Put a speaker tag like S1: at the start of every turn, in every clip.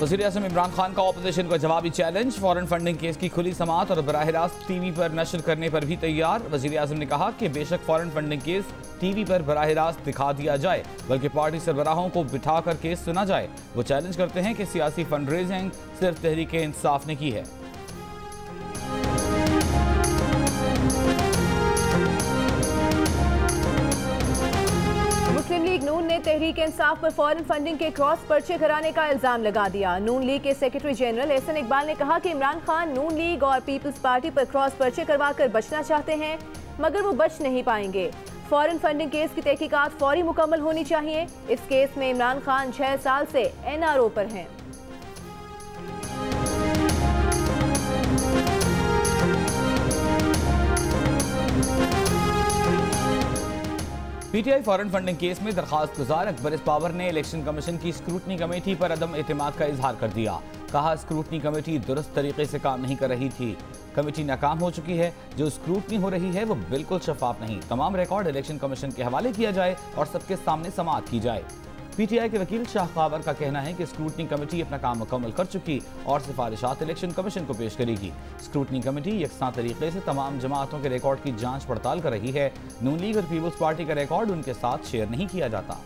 S1: वज़ीर-ए-आज़म इमरान खान का ऑपोजिशन को जवाबी चैलेंज। फॉरेन फंडिंग केस की खुली समाअत और बराह रास्त टीवी पर नशर करने पर भी तैयार। वज़ीर-ए-आज़म ने कहा कि बेशक फॉरेन फंडिंग केस टीवी पर बराह रास्त दिखा दिया जाए, बल्कि पार्टी सरबराहों को बिठाकर केस सुना जाए। वो चैलेंज करते हैं कि सियासी फंड रेजिंग सिर्फ तहरीक-ए-इंसाफ ने की है।
S2: मुस्लिम लीग नून ने तहरीक इंसाफ पर फॉरेन फंडिंग के क्रॉस पर्चे कराने का इल्जाम लगा दिया। नून लीग के सेक्रेटरी जनरल एहसन इकबाल ने कहा कि इमरान खान नून लीग और पीपल्स पार्टी पर क्रॉस पर्चे करवाकर बचना चाहते हैं, मगर वो बच नहीं पाएंगे। फॉरेन फंडिंग केस की तहकीकात फौरी मुकम्मल होनी चाहिए। इस केस में इमरान खान 6 साल से NRO पर हैं।
S1: PTI फॉरेन फंडिंग केस में दरखास्त गुजार अकबर पावर ने इलेक्शन कमीशन की स्क्रूटनी कमेटी पर अदम एतमाद का इजहार कर दिया। कहा, स्क्रूटनी कमेटी दुरुस्त तरीके से काम नहीं कर रही थी। कमेटी नाकाम हो चुकी है। जो स्क्रूटनी हो रही है वो बिल्कुल शफाफ नहीं। तमाम रिकॉर्ड इलेक्शन कमीशन के हवाले किया जाए और सबके सामने समाअत की जाए। PTI के वकील शाह काबर का कहना है कि स्क्रूटनी कमेटी अपना काम मुकम्मल कर चुकी और सिफारिशात इलेक्शन कमीशन को पेश करेगी। स्क्रूटनी कमेटी यकसां तरीके से तमाम जमातों के रिकॉर्ड की जांच पड़ताल कर रही है। नून लीग और पीपल्स पार्टी का रिकॉर्ड उनके साथ शेयर नहीं किया जाता।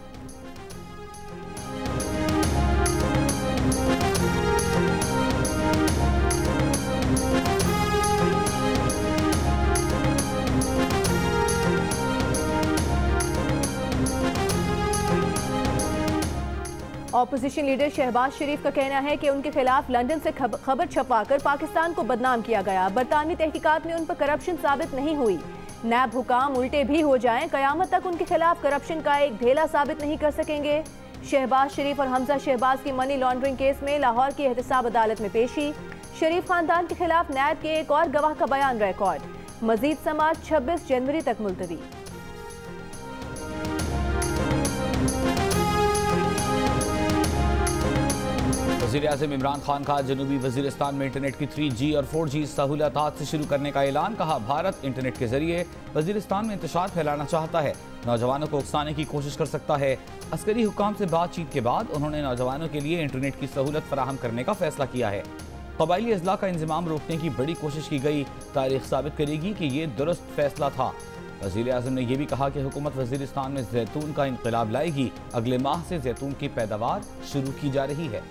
S2: ऑपोजिशन लीडर शहबाज शरीफ का कहना है कि उनके खिलाफ लंदन से खबर छपवाकर पाकिस्तान को बदनाम किया गया। बरतानवी तहकीकात में उन पर करप्शन साबित नहीं हुई। नैब हुकाम उल्टे भी हो जाएं, कयामत तक उनके खिलाफ करप्शन का एक ढेला साबित नहीं कर सकेंगे। शहबाज शरीफ और हमजा शहबाज की मनी लॉन्ड्रिंग केस में लाहौर की एहतसाब अदालत में पेशी। शरीफ खानदान के खिलाफ नैब के एक और गवाह का बयान रिकॉर्ड। मजीद समाअत 26 जनवरी तक मुलतवी।
S1: वज़ीर-ए-आज़म इमरान खान का जनूबी वज़ीरिस्तान में इंटरनेट की 3G और 4G सहूलत से शुरू करने का ऐलान। कहा, भारत इंटरनेट के जरिए वज़ीरिस्तान में इंतशार फैलाना चाहता है, नौजवानों को उकसाने की कोशिश कर सकता है। अस्करी हुकाम से बातचीत के बाद उन्होंने नौजवानों के लिए इंटरनेट की सहूलत फराहम करने का फैसला किया है। कबायली अजला का इंजमाम रोकने की बड़ी कोशिश की गई। तारीख साबित करेगी कि ये दुरुस्त फैसला था। वज़ीर-ए-आज़म ने यह भी कहा कि हुकूमत वज़ीरिस्तान में जैतून का इनकलाब लाएगी। अगले माह से जैतून की पैदावार शुरू की जा रही है।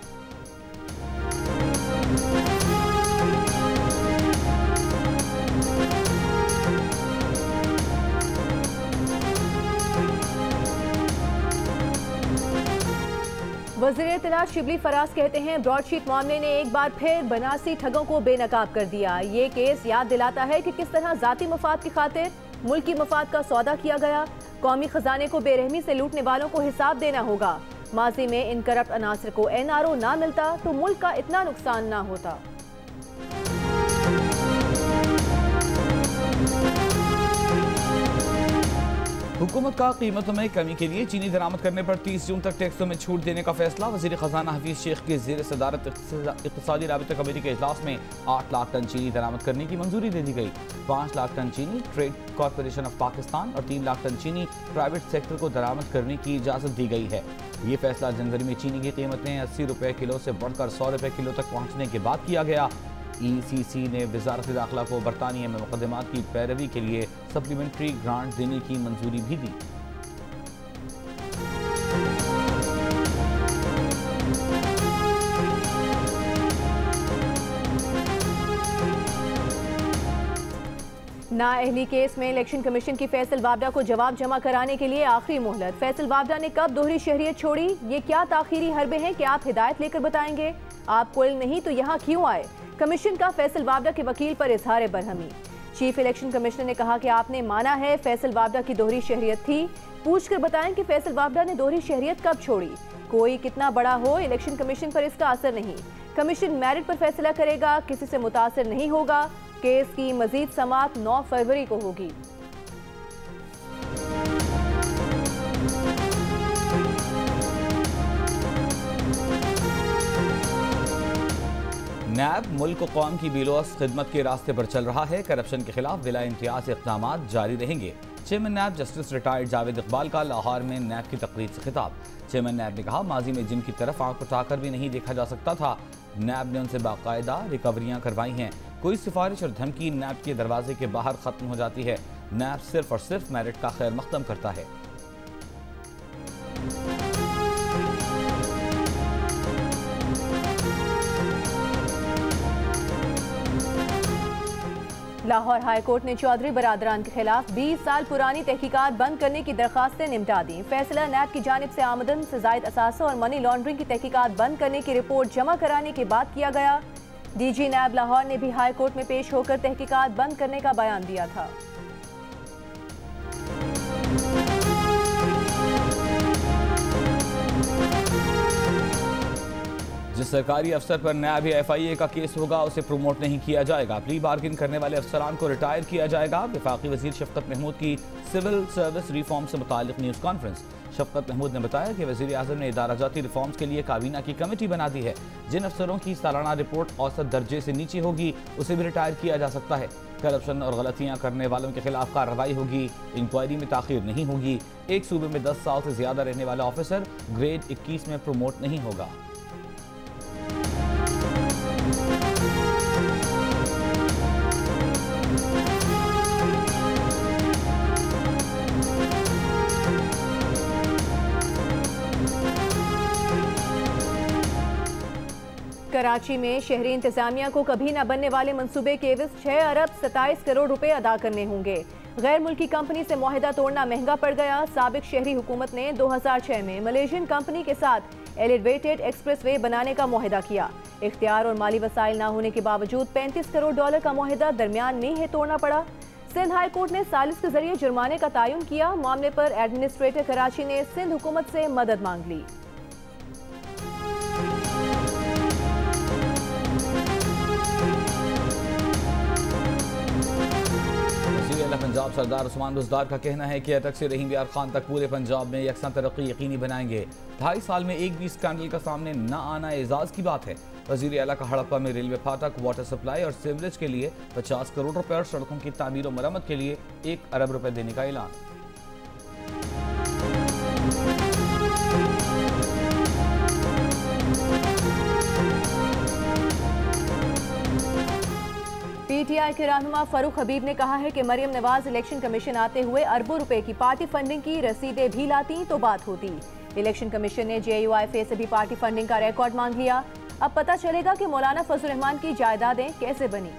S2: वज़ीर इत्तलात शिबली फराज कहते हैं, ब्रॉडशीट मामले ने एक बार फिर बनासी ठगों को बेनकाब कर दिया। ये केस याद दिलाता है कि किस तरह जाती मफाद की खातिर मुल्की मफाद का सौदा किया गया। कौमी खजाने को बेरहमी से लूटने वालों को हिसाब देना होगा। माजी में इन करप्ट अनासर को NRO ना मिलता तो मुल्क का इतना नुकसान ना होता।
S1: हुकूमत का कीमतों में कमी के लिए चीनी दरामद करने पर 30 जून तक टैक्सों में छूट देने का फैसला। वज़ीर ख़जाना हफीज शेख के ज़ेर सदारत इक़्तिसादी राबिता कमेटी के इजलास में 8 लाख टन चीनी दरामद करने की मंजूरी दे दी गई। 5 लाख टन चीनी ट्रेड कॉरपोरेशन ऑफ पाकिस्तान और 3 लाख टन चीनी प्राइवेट सेक्टर को दरामद करने की इजाज़त दी गई है। ये फैसला जनवरी में चीनी की कीमतें 80 रुपये किलो से बढ़कर 100 रुपये किलो तक पहुँचने के बाद किया गया। ECC ने वज़ारत दाखिला को बरतानिया में मुक़द्दमात की पैरवी के लिए सप्लीमेंट्री ग्रांट देने की मंजूरी भी दी।
S2: नाअहली केस में इलेक्शन कमीशन की फैसल वाबडा को जवाब जमा कराने के लिए आखिरी मोहलत। फैसल वाबडा ने कब दोहरी शहरियत छोड़ी? ये क्या ताखीरी हरबे हैं कि आप हिदायत लेकर बताएंगे? आपको इल्म नहीं तो यहाँ क्यों आए? कमीशन का फैसल वाबडा के वकील पर इजहार बरहमी। चीफ इलेक्शन कमिश्नर ने कहा कि आपने माना है फैसल वाबडा की दोहरी शहरियत थी। पूछ कर बताएं कि फैसल वाबडा ने दोहरी शहरियत कब छोड़ी। कोई कितना बड़ा हो, इलेक्शन कमीशन पर इसका असर नहीं। कमीशन मेरिट पर फैसला करेगा, किसी से मुतासर नहीं होगा। केस की मजीद समाअत 9 फरवरी को होगी।
S1: नैब मुल्क को कौम की बिलोस खिदमत के रास्ते पर चल रहा है। करप्शन के खिलाफ बिला इम्तियाज इक़दामात जारी रहेंगे। Chairman NAB justice retired Javed Iqbal का लाहौर में नैब की तकरीर से खिताब। चेयरमैन नैब ने कहा, माजी में जिनकी तरफ आंख उठाकर भी नहीं देखा जा सकता था, नैब ने उनसे बाकायदा रिकवरियां करवाई हैं। कोई सिफारिश और धमकी नैब के दरवाजे के बाहर खत्म हो जाती है। नैब सिर्फ और सिर्फ मेरिट का खैर मकदम करता है।
S2: लाहौर हाई कोर्ट ने चौधरी बरादरान के खिलाफ 20 साल पुरानी तहकीकात बंद करने की दरखास्तें निपटा दी। फैसला नैब की जानिब से आमदन से जायद असासों और मनी लॉन्ड्रिंग की तहकीकात बंद करने की रिपोर्ट जमा कराने के बाद किया गया। डीजी नैब लाहौर ने भी हाई कोर्ट में पेश होकर तहकीकात बंद करने का बयान दिया था।
S1: जिस सरकारी अफसर पर नैब या FIA का केस होगा उसे प्रमोट नहीं किया जाएगा। प्ली बार्गिन करने वाले अफसरान को रिटायर किया जाएगा। वफाकी वजीर शफकत महमूद की सिविल सर्विस रिफॉर्म से मुतालिक न्यूज़ कॉन्फ्रेंस। शफकत महमूद ने बताया कि वज़ीर आज़म ने इदारा जाती रिफॉर्म्स के लिए काबीना की कमेटी बना दी है। जिन अफसरों की सालाना रिपोर्ट औसत दर्जे से नीचे होगी उसे भी रिटायर किया जा सकता है। करप्शन और गलतियां करने वालों के खिलाफ कार्रवाई होगी। इंक्वायरी में ताखीर नहीं होगी। एक सूबे में 10 साल से ज्यादा रहने वाला ऑफिसर ग्रेड 21 में प्रमोट नहीं होगा।
S2: कराची में शहरी इंतजामिया को कभी न बनने वाले मंसूबे के एवज 6 अरब 27 करोड़ रुपए अदा करने होंगे। गैर मुल्की कंपनी से मुआहिदा तोड़ना महंगा पड़ गया। साबिक शहरी हुकूमत ने 2006 में मलेशियन कंपनी के साथ एलिवेटेड एक्सप्रेसवे बनाने का मुआहिदा किया। इख्तियार और माली वसाइल न होने के बावजूद $35 करोड़ का मुआहिदा दरमियान में ही तोड़ना पड़ा। सिंध हाई कोर्ट ने सालिस के जरिए जुर्माने का तयन किया। मामले पर एडमिनिस्ट्रेटर कराची ने सिंध हुकूमत से मदद मांग ली।
S1: पंजाब सरदार उस्मान बुज़दार का कहना है कि तक से रहीम यार खान तक पूरे पंजाब में यकसा तरक्की यकीनी बनाएंगे। 2.5 साल में एक भी स्कैंडल का सामने न आना एजाज की बात है। वज़ीर आला का हड़प्पा में रेलवे फाटक, वाटर सप्लाई और सीवरेज के लिए 50 करोड़ रुपए और सड़कों की तामीर और मरम्मत के लिए 1 अरब रुपए देने का ऐलान।
S2: PTI के रहनुमा फरूख हबीब ने कहा है कि मरियम नवाज इलेक्शन कमीशन आते हुए अरबों रुपए की पार्टी फंडिंग की रसीदें भी लाती तो बात होती। इलेक्शन कमीशन ने JUIF से भी पार्टी फंडिंग का रिकॉर्ड मांग लिया। अब पता चलेगा कि मौलाना फजल रहमान की जायदादें कैसे बनी।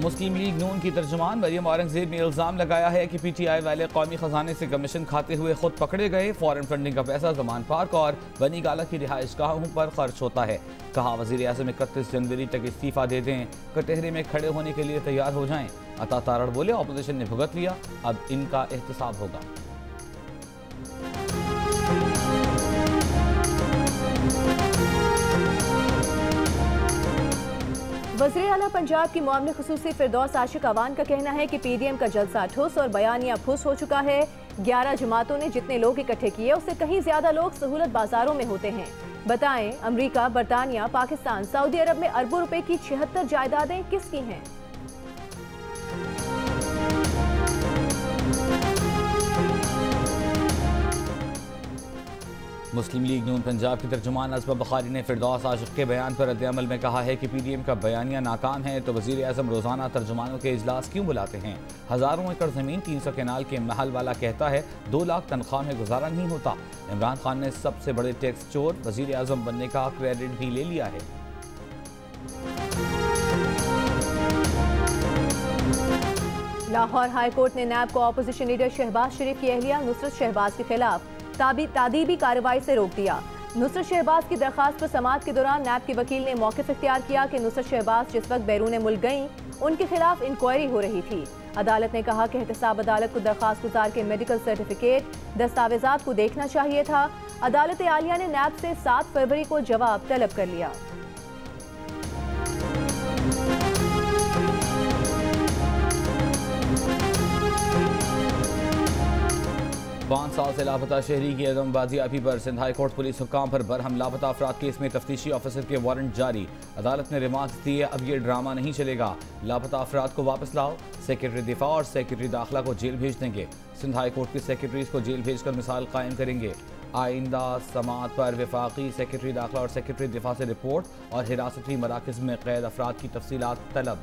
S1: मुस्लिम लीग नून की तर्जुमान मरियम औरंगजेब ने इल्ज़ाम लगाया है कि PTI वाले कौमी खजाने से कमीशन खाते हुए खुद पकड़े गए। फॉरेन फंडिंग का पैसा जमान पार्क और बनी गाला की रिहाइश गाहों पर खर्च होता है। कहा, वज़ीर आज़म 31 जनवरी तक इस्तीफा दे दें, कटहरे में खड़े होने के लिए तैयार हो जाएं। अता तारड़ बोले, अपोजिशन ने भुगत लिया, अब इनका एहतसाब होगा।
S2: वज़ीर आला पंजाब की मामले खुसूसी फिरदौस आशिक अवान का कहना है कि PDM का जलसा ठुस और बयानिया फुस हो चुका है। 11 जमातों ने जितने लोग इकट्ठे किए उससे कहीं ज्यादा लोग सहूलत बाजारों में होते हैं। बताएं, अमेरिका, बरतानिया, पाकिस्तान, सऊदी अरब में अरबों रुपए की 76 जायदादें किसकी हैं?
S1: मुस्लिम लीग नून पंजाब की तर्जुमान असमा बुखारी ने फिरदौस आशिक के बयान पर रद्द-ए-अमल में कहा है कि PDM का बयानिया नाकाम है तो वज़ीर आज़म रोज़ाना तर्जुमानों के इजलास क्यों बुलाते हैं। हज़ारों एकड़ ज़मीन 300 केनाल के महल वाला कहता है 2 लाख तनख्वाह में गुजारा नहीं होता। इमरान खान ने सबसे बड़े टैक्स चोर वज़ीर आज़म बनने का क्रेडिट भी ले लिया है।
S2: लाहौर हाई कोर्ट ने नैब को अपोजिशन लीडर शहबाज शरीफ की अहलिया नुसरत शहबाज के खिलाफ तादीबी कार्रवाई से रोक दिया। नुसरत शहबाज की दरखास्त पर समाअत के दौरान नैब के वकील ने मौक़िफ़ इख्तियार किया कि नुसरत शहबाज जिस वक्त बैरून मुल्क गईं उनके खिलाफ इंक्वायरी हो रही थी। अदालत ने कहा कि एहतसाब अदालत को दरखास्त गुजार के मेडिकल सर्टिफिकेट, दस्तावेजात को देखना चाहिए था। अदालत आलिया ने नैब से 7 फरवरी को जवाब तलब कर लिया।
S1: 5 साल से लापता शहरी की अदम बाजियाबी पर सिंध हाई कोर्ट पुलिस हुक्काम पर बरहम लापता अफराद केस में तफ्तीशी ऑफिसर के वारंट जारी। अदालत ने रिमार्क्स दिए, अब ये ड्रामा नहीं चलेगा, लापता अफराद को वापस लाओ। सेक्रेटरी दिफा और सेक्रेटरी दाखिला को जेल भेज देंगे। सिंध हाई कोर्ट के सेक्रेटरीज को जेल भेजकर मिसाल कायम करेंगे। आइंदा समात पर वफाकी सेक्रेटरी दाखिला और सेक्रेटरी दिफा से रिपोर्ट और हिरासती मराकज़ में कैद अफराद की तफसीलात तलब।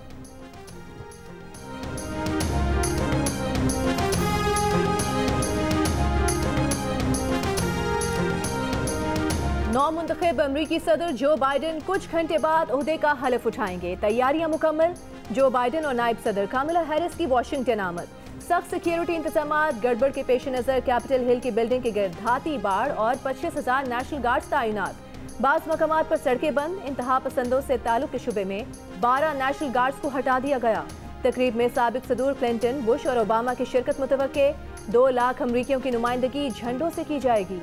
S2: नौमुंतखब अमरीकी सदर जो बाइडन कुछ घंटे बाद ओहदे का हलफ उठाएंगे। तैयारियां मुकम्मल। जो बाइडन और नायब सदर कामिला हैरिस की वाशिंगटन आमद। सख्त सिक्योरिटी इंतजामात। गड़बड़ के पेश नज़र कैपिटल हिल की बिल्डिंग के गिर्द हाथी बाढ़ और 25,000 नेशनल गार्ड्स तैनात। बाज़ मकामात पर सड़कें बंद। इंतहा पसंदों से ताल्लुक के शुबे में 12 नेशनल गार्ड्स को हटा दिया गया। तकरीब में साबिक सदूर क्लिंटन, बुश और ओबामा की शिरकत मुतवक्के। 2 लाख अमरीकियों की नुमाइंदगी झंडों से की जाएगी।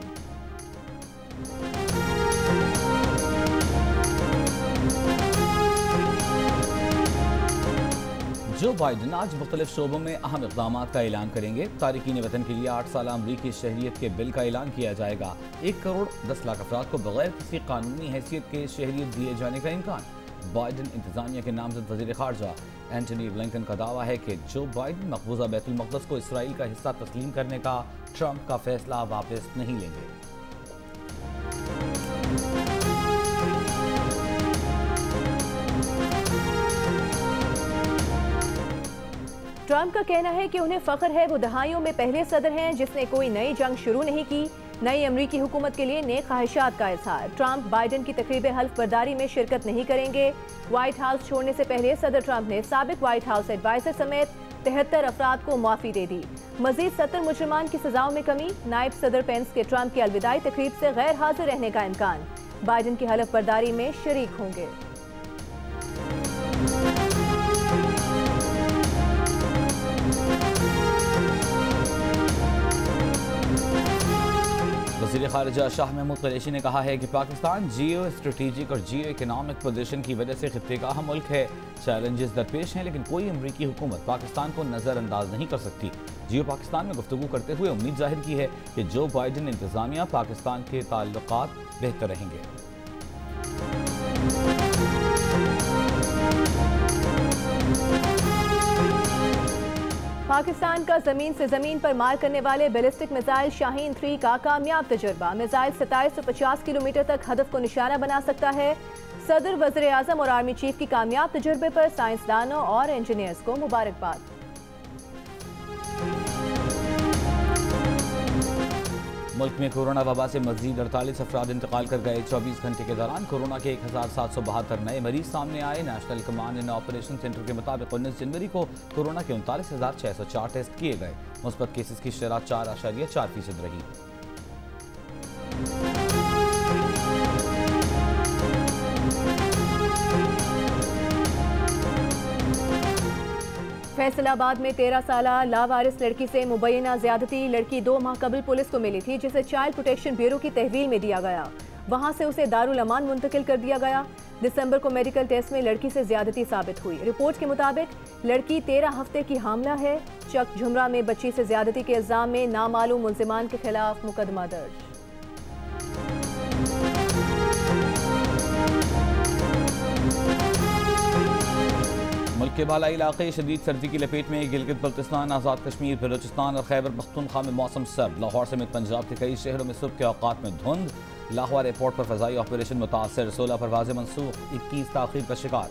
S1: जो बाइडन आज मुख्तलिफ शोबों में अहम इक़दाम का ऐलान करेंगे। तारिकीन वतन के लिए 8 साल अमरीकी शहरियत के बिल का ऐलान किया जाएगा। 1 करोड़ 10 लाख अफराद को बगैर किसी कानूनी हैसियत के शहरियत दिए जाने का इम्कान। बाइडन इंतजामिया के नामजद वज़ीर ख़ारजा एंटनी ब्लिंकन का दावा है कि जो बाइडन मकबूजा बैतुल मक़दस को इसराइल का हिस्सा तस्लीम करने का ट्रंप का फैसला वापस नहीं लेंगे।
S2: ट्रंप का कहना है कि उन्हें फ़ख्र है वो दहाइयों में पहले सदर हैं जिसने कोई नई जंग शुरू नहीं की। नई अमरीकी हुकूमत के लिए नेक ख्वाहिशात का इज़हार। ट्रंप बाइडन की तकरीब हल्फ बर्दारी में शिरकत नहीं करेंगे। व्हाइट हाउस छोड़ने से पहले सदर ट्रंप ने साबिक व्हाइट हाउस एडवाइजर समेत 73 अफराद को माफ़ी दे दी। मजीद 70 मुजरिमान की सजाओं में कमी। नायब सदर पेंस के ट्रंप की अलविदाई तकरीब से गैर हाजिर रहने का इम्कान। बाइडन की हल्फ बर्दारी में शरीक होंगे।
S1: वज़ीर ख़ारिजा शाह महमूद कुरैशी ने कहा है कि पाकिस्तान जियो स्ट्रेटेजिक और जियो इकनॉमिक पोजीशन की वजह से खित्ते का अहम मुल्क है। चैलेंजेस दरपेश हैं लेकिन कोई अमरीकी हुकूमत पाकिस्तान को नज़रअंदाज नहीं कर सकती। जियो पाकिस्तान में गुफ्तगू करते हुए उम्मीद जाहिर की है कि जो बाइडन इंतज़ामिया पाकिस्तान के ताल्लुकात बेहतर रहेंगे।
S2: पाकिस्तान का जमीन से जमीन पर मार करने वाले बैलिस्टिक मिसाइल शाहीन 3 का कामयाब तजुर्बा। मिसाइल 2750 किलोमीटर तक हदफ को निशाना बना सकता है। सदर, वज़ीर आज़म और आर्मी चीफ की कामयाब तजुर्बे पर साइंसदानों और इंजीनियर्स को मुबारकबाद।
S1: मुल्क में कोरोना वबा से मजीद 48 अफराद इंतकाल कर गए। 24 घंटे के दौरान कोरोना के 1772 नए मरीज सामने आए। National command and operation centre के मुताबिक 19 जनवरी को कोरोना के 39,604 टेस्ट किए गए। मुस्बत केसेस की शरह 4.4% रही।
S2: फैसलाबाद में 13 साला लावारिस लड़की से मुबैना ज्यादती। लड़की 2 माह कबल पुलिस को मिली थी जिसे चाइल्ड प्रोटेक्शन ब्यूरो की तहवील में दिया गया। वहां से उसे दारुल अमान मुंतकिल कर दिया गया। दिसंबर को मेडिकल टेस्ट में लड़की से ज्यादती साबित हुई। रिपोर्ट के मुताबिक लड़की 13 हफ्ते की हामला है। चक झुमरा में बच्ची से ज्यादती के इल्जाम में नामालूम मुल्जिमान के खिलाफ मुकदमा दर्ज।
S1: मुल्क के बालाई इलाके शदीद सर्दी की लपेट में। गिलगित बल्तिस्तान, आज़ाद कश्मीर, बलोचिस्तान और खैबर पख्तूनख्वा में मौसम सर्द। लाहौर समेत पंजाब के कई शहरों में सुबह के औकात में धुंध। लाहौर एयरपोर्ट पर फ़ज़ाई ऑपरेशन मुतासर। 16 परवाज़ें मनसूख, 21 ताख़ीर का शिकार।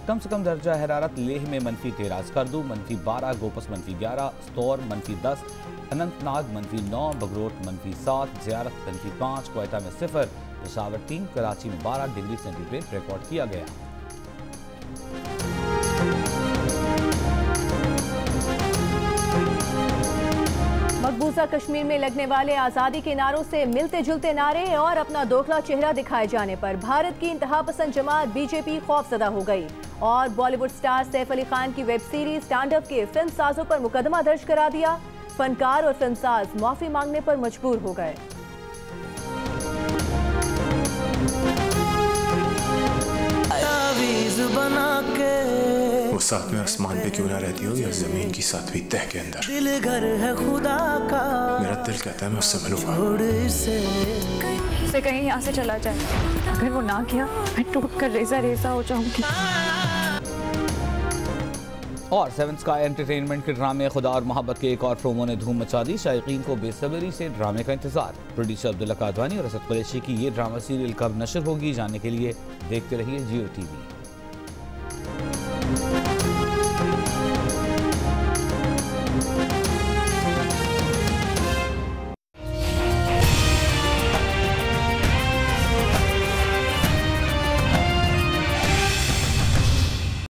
S1: कम से कम दर्जा हरारत लेह में -13, स्कर्दू -12, गोपस -11, स्तौर -10, अनंतनाग -9, बगरोट -7, ज़ियारत -5, क्वेटा में 0, पेशावर 3, कराची में 12 डिग्री सेंटीग्रेड रिकॉर्ड किया गया।
S2: मकबूजा कश्मीर में लगने वाले आज़ादी के नारों से मिलते जुलते नारे और अपना दोखला चेहरा दिखाए जाने पर भारत की इंतहा पसंद जमात बीजेपी खौफजदा हो गई और बॉलीवुड स्टार सैफ अली खान की वेब सीरीज स्टैंड अप के फिल्म साजों पर मुकदमा दर्ज करा दिया। फनकार और फिल्मसाज माफी मांगने पर मजबूर हो गए।
S3: तावीज़ बना के सातवें आसमान पे क्यों ना रहती हो या जमीन की सातवीं तह के अंदर,
S4: दिल घर है खुदा का,
S3: मेरा दिल कहता है मैं उससे मिलूंगा।
S5: उसे कहीं यहाँ से चला जाए, अगर वो ना किया मैं टूट कर रेजा रेजा हो जाऊंगी।
S1: और सेवन स्काई एंटरटेनमेंट के ड्रामे खुदा और मोहब्बत के एक और प्रोमो ने धूम मचा दी। शायकीन को बेसब्री से ड्रामे का इंतजार। प्रोड्यूसर अब्दुल्ला कादवानी और असद कुरैशी की ये ड्रामा सीरियल कब नशर होगी, जानने के लिए देखते रहिए जियो टीवी।